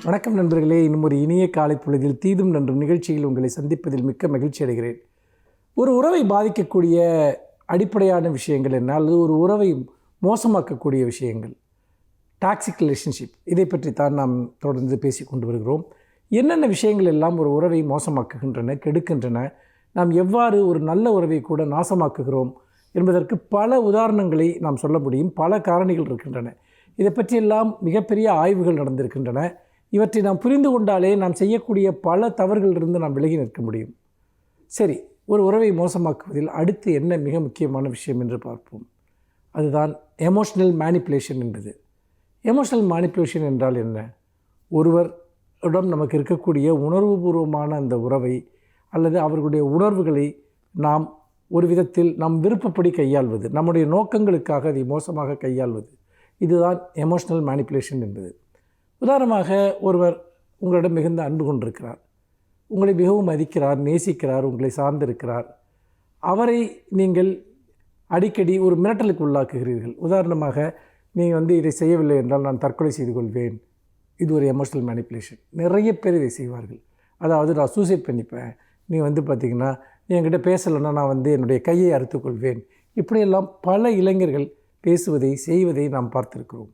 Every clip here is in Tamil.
வணக்கம் நண்பர்களே, இன்னும் ஒரு இனிய காலை பொழுதில் தீதும் நன்றும் நிகழ்ச்சியில் உங்களை சந்திப்பதில் மிக்க மகிழ்ச்சி அடைகிறேன். ஒரு உறவை பாதிக்கக்கூடிய அடிப்படையான விஷயங்கள் என்ன, அல்லது ஒரு உறவை மோசமாக்கக்கூடிய விஷயங்கள், டாக்ஸிக் ரிலேஷன்ஷிப், இதை பற்றி தான் நாம் தொடர்ந்து பேசி கொண்டு வருகிறோம். என்னென்ன விஷயங்கள் எல்லாம் ஒரு உறவை மோசமாக்குகின்றன, கெடுக்கின்றன, நாம் எவ்வாறு ஒரு நல்ல உறவை கூட நாசமாக்குகிறோம் என்பதற்கு பல உதாரணங்களை நாம் சொல்ல முடியும். பல காரணிகள் இருக்கின்றன. இதை பற்றியெல்லாம் மிகப்பெரிய ஆய்வுகள் நடந்திருக்கின்றன. இவற்றை நாம் புரிந்து கொண்டாலே நாம் செய்யக்கூடிய பல தவறுகளிலிருந்து நாம் விலகி நிற்க முடியும். சரி, ஒரு உறவை மோசமாக்குவதில் அடுத்து என்ன மிக முக்கியமான விஷயம் என்று பார்ப்போம். அதுதான் எமோஷ்னல் மேனிப்புலேஷன் என்பது. எமோஷ்னல் மேனிப்புலேஷன் என்றால் என்ன? ஒருவரிடம் நமக்கு இருக்கக்கூடிய உணர்வுபூர்வமான அந்த உறவை அல்லது அவர்களுடைய உணர்வுகளை நாம் ஒரு விதத்தில் நம் விருப்பப்படி கையாள்வது, நம்முடைய நோக்கங்களுக்காக அதை மோசமாக கையாள்வது, இதுதான் எமோஷ்னல் மேனிப்புலேஷன் என்பது. உதாரணமாக, ஒருவர் உங்களிடம் மிகுந்த அன்பு கொண்டிருக்கிறார், உங்களை மிகவும் மதிக்கிறார், நேசிக்கிறார், உங்களை சார்ந்திருக்கிறார். அவரை நீங்கள் அடிக்கடி ஒரு மிரட்டலுக்கு உள்ளாக்குகிறீர்கள். உதாரணமாக, நீங்கள் இதை செய்யவில்லை என்றால் நான் தற்கொலை செய்து கொள்வேன். இது ஒரு எமோஷ்னல் மேனிப்புலேஷன். நிறைய பேர் இதை செய்வார்கள். அதாவது, நான் சூசைட் பண்ணிப்பேன், நீ பார்த்திங்கன்னா நீ என்கிட்ட பேசலைன்னா நான் என்னுடைய கையை அறுத்துக்கொள்வேன். இப்படியெல்லாம் பல இளைஞர்கள் பேசுவதை செய்வதை நாம் பார்த்திருக்கிறோம்.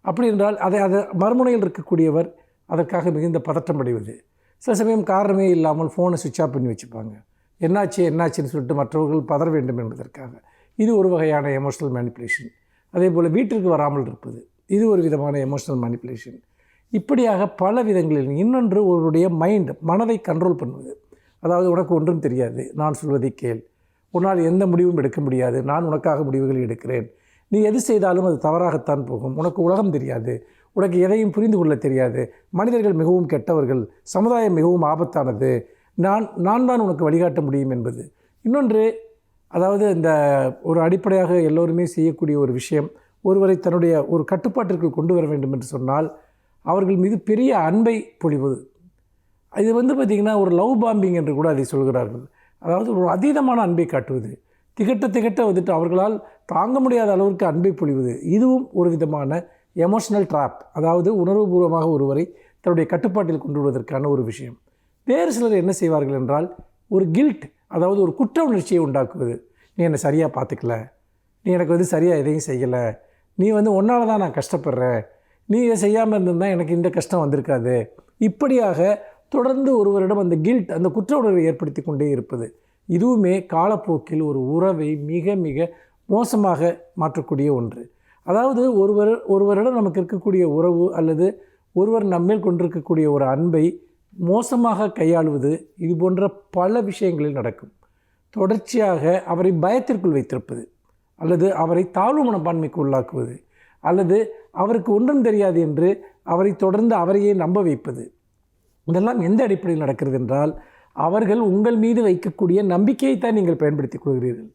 அப்படி என்றால் அதை மறுமுனையில் இருக்கக்கூடியவர் அதற்காக மிகுந்த பதட்டம் அடைவது, சில சமயம் காரணமே இல்லாமல் ஃபோனை சுவிட்ச் ஆஃப் பண்ணி வச்சுப்பாங்க. என்னாச்சுன்னு சொல்லிட்டு மற்றவர்கள் பதற வேண்டும் என்பதற்காக. இது ஒரு வகையான எமோஷ்னல் மேனிப்புலேஷன். அதே போல் வீட்டிற்கு வராமல் இருப்பது, இது ஒரு விதமான எமோஷ்னல் மேனிப்புலேஷன். இப்படியாக பல விதங்களில். இன்னொன்று, ஒருவருடைய மனதை கண்ட்ரோல் பண்ணுவது. அதாவது, உனக்கு ஒன்றும் தெரியாது, நான் சொல்வதை கேள், உன்னால் எந்த முடிவும் எடுக்க முடியாது, நான் உனக்காக முடிவுகளை எடுக்கிறேன், நீ எது செய்தாலும் அது தவறாகத்தான் போகும், உனக்கு உலகம் தெரியாது, உனக்கு எதையும் புரிந்து கொள்ள தெரியாது, மனிதர்கள் மிகவும் கெட்டவர்கள், சமுதாயம் மிகவும் ஆபத்தானது, நான் தான் உனக்கு வழிகாட்ட முடியும் என்பது. இன்னொன்று, அதாவது இந்த ஒரு அடிப்படையாக எல்லோருமே செய்யக்கூடிய ஒரு விஷயம், ஒருவரை தன்னுடைய ஒரு கட்டுப்பாட்டிற்குள் கொண்டு வர வேண்டும் என்று சொன்னால் அவர்கள் மீது பெரிய அன்பை பொழிவது. இது பார்த்திங்கன்னா ஒரு லவ் பாம்பிங் என்று கூட அதை சொல்கிறார்கள். அதாவது ஒரு அதீதமான அன்பை காட்டுவது, திகட்ட அவர்களால் தாங்க முடியாத அளவிற்கு அன்பை பொழிவது. இதுவும் ஒரு விதமான எமோஷ்னல் ட்ராப். அதாவது உணர்வுபூர்வமாக ஒருவரை தன்னுடைய கட்டுப்பாட்டில் கொண்டு வருவதற்கான ஒரு விஷயம். வேறு சிலர் என்ன செய்வார்கள் என்றால், ஒரு கில்ட், அதாவது ஒரு குற்ற உணர்ச்சியை உண்டாக்குவது. நீ என்னை சரியாக பார்த்துக்கல, நீ எனக்கு சரியாக எதையும் செய்யலை, நீ உன்னால் தான் நான் கஷ்டப்படுறேன், நீ இதை செய்யாமல் இருந்திருந்தால் எனக்கு இந்த கஷ்டம் வந்திருக்காது. இப்படியாக தொடர்ந்து ஒருவரிடம் அந்த கில்ட், அந்த குற்ற உணர்வை ஏற்படுத்தி கொண்டே இருப்பது. இதுவுமே காலப்போக்கில் ஒரு உறவை மிக மிக மோசமாக மாற்றக்கூடிய ஒன்று. அதாவது ஒருவரிடம் நமக்கு இருக்கக்கூடிய உறவு அல்லது ஒருவர் நம்மேல் கொண்டிருக்கக்கூடிய ஒரு அன்பை மோசமாக கையாளுவது, இது போன்ற பல விஷயங்களில் நடக்கும். தொடர்ச்சியாக அவரை பயத்திற்குள் வைத்திருப்பது, அல்லது அவரை தாழ்வு மனப்பான்மைக்கு உள்ளாக்குவது, அல்லது அவருக்கு ஒன்றும் தெரியாது என்று அவரை தொடர்ந்து அவரையே நம்ப வைப்பது. இதெல்லாம் எந்த அடிப்படையில் நடக்கிறது என்றால், அவர்கள் உங்கள் மீது வைக்கக்கூடிய நம்பிக்கையைத்தான் நீங்கள் பயன்படுத்திக் கொள்கிறீர்கள்,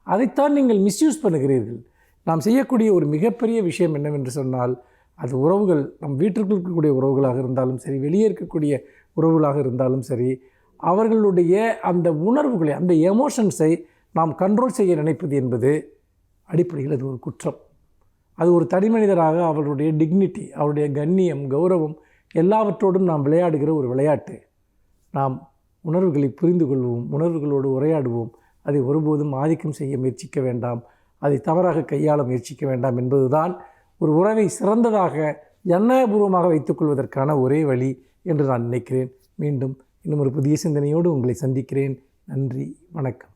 அதைத்தான் நீங்கள் மிஸ்யூஸ் பண்ணுகிறீர்கள். நாம் செய்யக்கூடிய ஒரு மிகப்பெரிய விஷயம் என்னவென்று சொன்னால், அது உறவுகள், நம் வீட்டிற்குள் இருக்கக்கூடிய உறவுகளாக இருந்தாலும் சரி, வெளியே இருக்கக்கூடிய உறவுகளாக இருந்தாலும் சரி, அவர்களுடைய அந்த உணர்வுகளை, அந்த எமோஷன்ஸை நாம் கண்ட்ரோல் செய்ய நினைப்பது என்பது அடிப்படையில் அது ஒரு குற்றம். அது ஒரு தனி மனிதராக அவருடைய டிக்னிட்டி, அவருடைய கண்ணியம், கௌரவம் எல்லாவற்றோடும் நாம் விளையாடுகிற ஒரு விளையாட்டு. நாம் உணர்வுகளை புரிந்து கொள்வோம், உணர்வுகளோடு உரையாடுவோம். அதை ஒருபோதும் ஆதிக்கம் செய்ய முயற்சிக்க வேண்டாம், அதை தவறாக கையாள முயற்சிக்க வேண்டாம் என்பதுதான் ஒரு உறவை சிறந்ததாக ஜனநாயகபூர்வமாக வைத்துக்கொள்வதற்கான ஒரே வழி என்று நான் நினைக்கிறேன். மீண்டும் இன்னும் ஒரு புதிய சிந்தனையோடு உங்களை சந்திக்கிறேன். நன்றி, வணக்கம்.